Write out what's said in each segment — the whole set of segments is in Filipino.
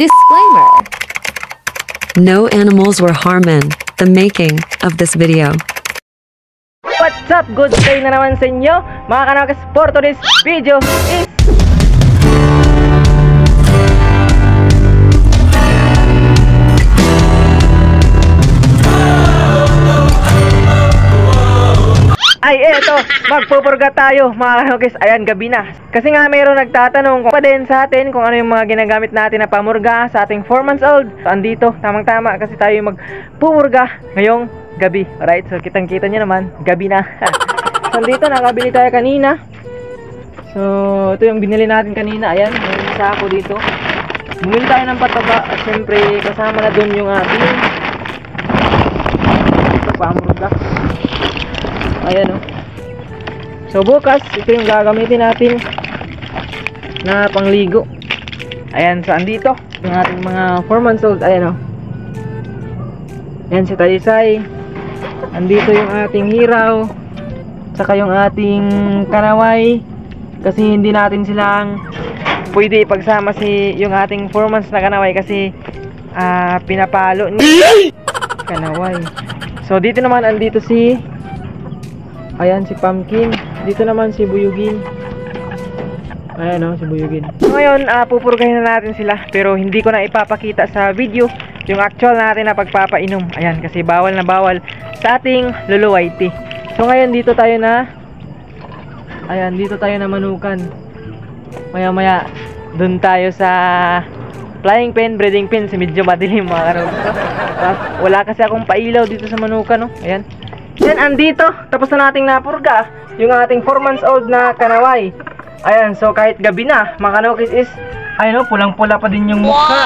Disclaimer. No animals were harmed in the making of this video. What's up? Good day na naman sa inyo mga kanakas. For today's video is eto, magpupurga tayo mga kanokis. Ayan, gabi na. Kasi nga mayroon nagtatanong kung pa din sa atin kung ano yung mga ginagamit natin na pamurga sa ating 4 months old. So, andito, tamang-tama kasi tayo magpupurga ngayong gabi. Alright, so kitang-kita nyo naman, gabi na. So, andito, nakabili tayo kanina. So, ito yung binili natin kanina. Ayan, may sako dito. Bumili tayo ng pataba at syempre kasama na dun yung ating pamurga. Ayan o. So bukas, ito yung gagamitin natin na pangligo. Ayan, saan dito? Yung ating mga 4 months old. Ayan o. Ayan si Talisay. Andito yung ating hiraw. Saka yung ating kanaway. Kasi hindi natin silang pwede ipagsama yung ating 4 months na kanaway. Kasi pinapalo ni kanaway. So dito naman andito si ayan si Pumpkin. Dito naman si Buyugin. Ayan o, si Buyugin. So ngayon, pupurgahin na natin sila. Pero hindi ko na ipapakita sa video yung actual natin na pagpapainom. Ayan, kasi bawal na bawal sa ating luluwayti. So ngayon, dito tayo na ayan, dito tayo na manukan. Maya maya, dun tayo sa flying pen, breeding pen. Si medyo madilim mga kanong. Wala kasi akong pailaw dito sa manukan, no? Ayan. Then andito, tapos na nating napurga yung ating 4 months old na kanaway. Ayan, so kahit gabi na, mga kanokis is ayun o, pulang-pula pa din yung mukha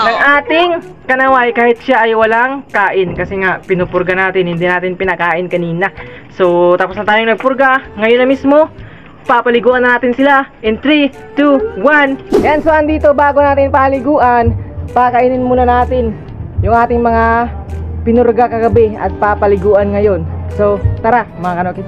ng ating kanaway kahit siya ay walang kain. Kasi nga, pinupurga natin, hindi natin pinakain kanina. So, tapos na tayong nagpurga. Ngayon na mismo, papaliguan na natin sila in 3, 2, 1. Ayan, so andito, bago natin paliguan, pakainin muna natin yung ating mga pinurga kagabi at papaliguan ngayon. So, tara mga kanokis.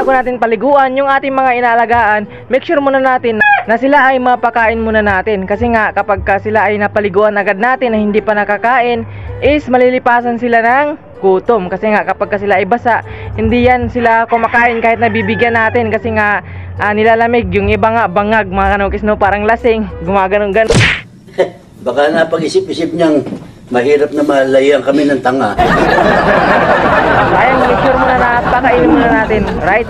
Bago natin paliguan yung ating mga inalagaan, make sure muna natin na sila ay mapakain muna natin. Kasi nga kapag sila ay napaliguan agad natin na hindi pa nakakain, is malilipasan sila ng gutom. Kasi nga kapag sila ay basa, hindi yan sila kumakain kahit nabibigyan natin. Kasi nga nilalamig, yung iba nga bangag mga kanokis, no, parang lasing, gumaganong-ganon. Baka napag-isip-isip niyang mahirap na malayan kami ng tanga. Ayan, make sure muna na pakainin muna natin, right?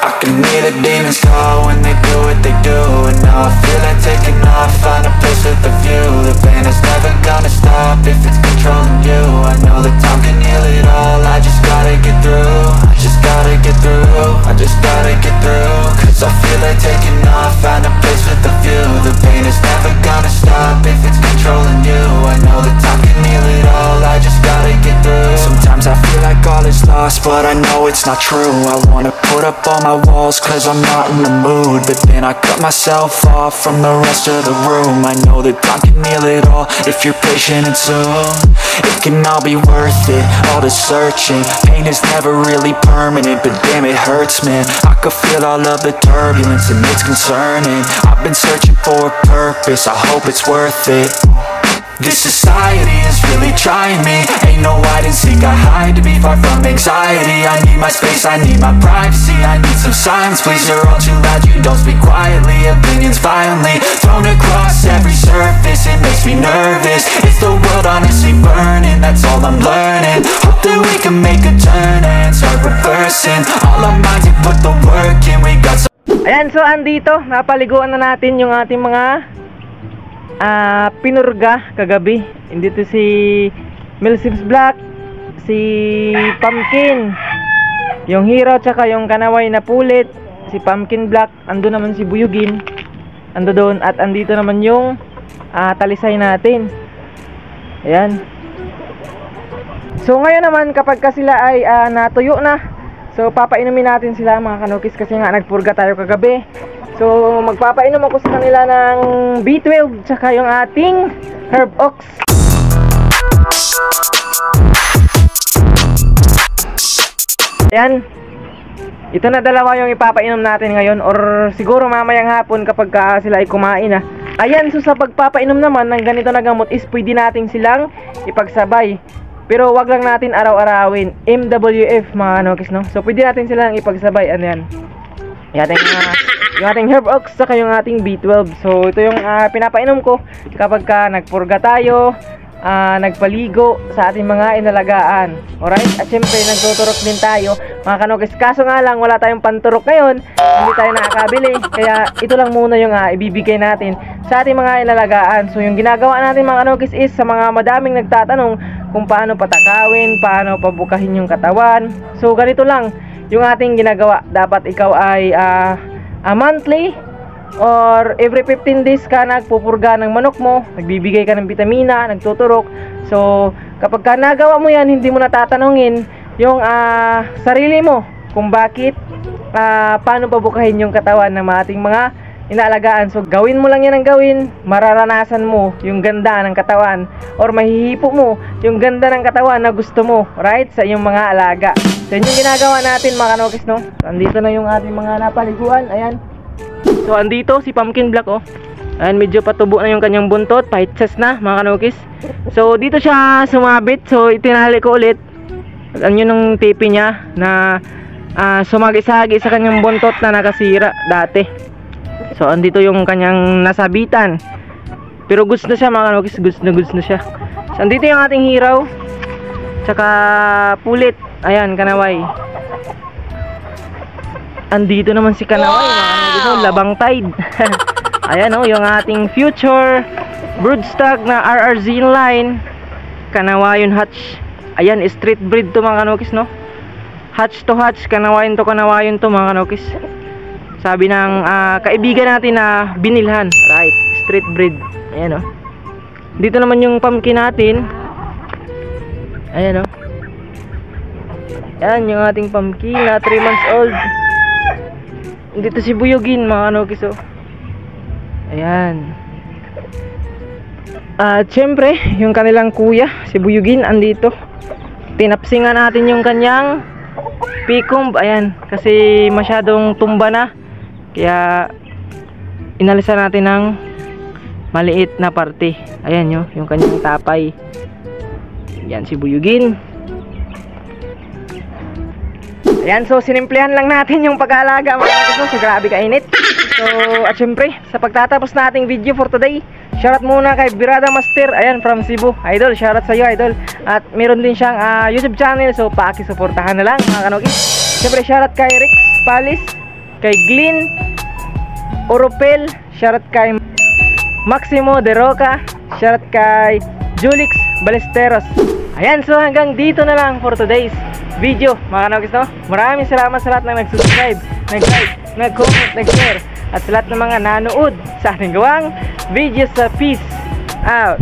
I can hear the demons call when they do what they do. And now I feel like taking off, find a place with a view. The pain is never gonna stop if it's controlling you. I know that time can heal it all, I just gotta get through. I just gotta get through, I just gotta get through. Cause I feel like taking off, find a place with a view. The pain is never gonna stop if it's controlling you. I know that time can heal it all, I just gotta get through. Sometimes I feel like all is lost, but I know it's not true. I wanna put up all my walls cause I'm not in the mood, but then I cut myself off from the rest of the room. I know that time can heal it all if you're patient and soon it can all be worth it, all the searching. Pain is never really permanent, but damn it hurts, man. I could feel all of the turbulence and it's concerning. I've been searching for a purpose, I hope it's worth it. This society is really trying me. Ain't no hide and seek, I hide to be far from anxiety. I need my space, I need my privacy. I need some silence, please, you're all too loud. You don't speak quietly, opinions violently thrown across every surface. It makes me nervous, it's the world honestly burning. That's all I'm learning. Hope that we can make a turn and start reversing all our minds and put the work in. We got some. Ayan, so andito, napaliguan na natin yung ating mga pinurga kagabi. Dito si Milsims Black, si Pumpkin, yung Hero, tsaka yung Kanaway na Pulit, si Pumpkin Black, ando naman si Buyugin, ando doon, at andito naman yung talisay natin. Ayan. So ngayon naman, kapag ka sila ay natuyo na, so papainumin natin sila mga kanukis, kasi nga nagpurga tayo kagabi. So magpapainom ako sa kanila ng B12 tsaka yung ating Herb Ox. Ayan. Ito na dalawa yung ipapainom natin ngayon, or siguro mamayang hapon kapag sila ay kumain na. Ayan, so sa pagpapainom naman ng ganito na gamot is pwede natin silang ipagsabay. Pero wag lang natin araw-arawin. MWF mga kanukis, no? So pwede natin silang ipagsabay. Ano yan? Yung ating Herb Ox saka yung ating B12. So ito yung pinapainom ko kapag nagpurga tayo, nagpaligo sa ating mga inalagaan. Alright? At syempre nagtuturok din tayo mga kanukis. Kaso nga lang wala tayong panturok ngayon, hindi tayo nakakabili. Kaya ito lang muna yung ibibigay natin sa ating mga inalagaan. So yung ginagawa natin mga kanukis is, sa mga madaming nagtatanong kung paano patakawin, paano pabukahin yung katawan. So ganito lang yung ating ginagawa. Dapat ikaw ay monthly or every 15 days ka nagpupurga ng manok mo, nagbibigay ka ng vitamina, nagtuturok. So kapag ka nagawa mo yan, hindi mo natatanungin yung sarili mo kung bakit paano pabukahin yung katawan ng ating mga inaalagaan. So gawin mo lang yan ang gawin, mararanasan mo yung ganda ng katawan, or mahihipo mo yung ganda ng katawan na gusto mo, right, sa iyong mga alaga. So yun yung ginagawa natin mga kanukis, no? So, andito na yung ating mga napaliguan. Ayan. So andito si Pumpkin Black, oh. Ayan, medyo patubo na yung kanyang buntot, pahitsas na mga kanukis. So dito siya sumabit. So itinali ko ulit. Ano yun yung tipi niya na sumagi-sagi sa kanyang buntot na nakasira dati. So andito yung kanyang nasabitan. Pero goods na siya mga kanukis, goods na siya. So andito yung ating Hero, tsaka Pulit. Ayan, Kanaway. Andito naman si Kanaway mga kanukis, Labang Tide. Ayan, oh, yung ating future broodstock na RRZ line, Kanawayon Hatch. Ayan, street breed to mga kanukis, no? Hatch to hatch, Kanawayon to Kanawayon to mga kanukis. Sabi ng kaibigan natin na binilhan, right, street breed. Ayan, oh. Dito naman yung pumpkin natin. Ayan, oh. Ayan yung ating pumpkin na 3 months old. Dito si Buyugin mga kanukis, oh. Ayan. At syempre yung kanilang kuya, si Buyugin, andito. Tinapsingan natin yung kanyang pikomb. Ayan, kasi masyadong tumba na, kaya inalisan natin ng maliit na parte. Ayan yung kanyang tapay. Ayan si Buyugin. Ayan, so sinimplihan lang natin yung pag-aalaga mga kanukis, so grabe kainit. So at syempre sa pagtatapos nating video for today, shoutout muna kay Birada Master, ayan, from Cebu. Idol, shoutout sa iyo, idol. At meron din siyang YouTube channel, so paki-suportahan na lang mga kanukis. Syempre shoutout kay Rex Palis, kay Glyn Oropel, shoutout kay Maximo De Roca, shoutout kay Julix Balesteros. Ayan, so hanggang dito na lang for today's video mga kanukis, no? Maraming salamat sa lahat ng nag-subscribe, nag-like, nag-comment, nag-share, at sa lahat ng mga nanood sa ating gawang videos. Sa peace out.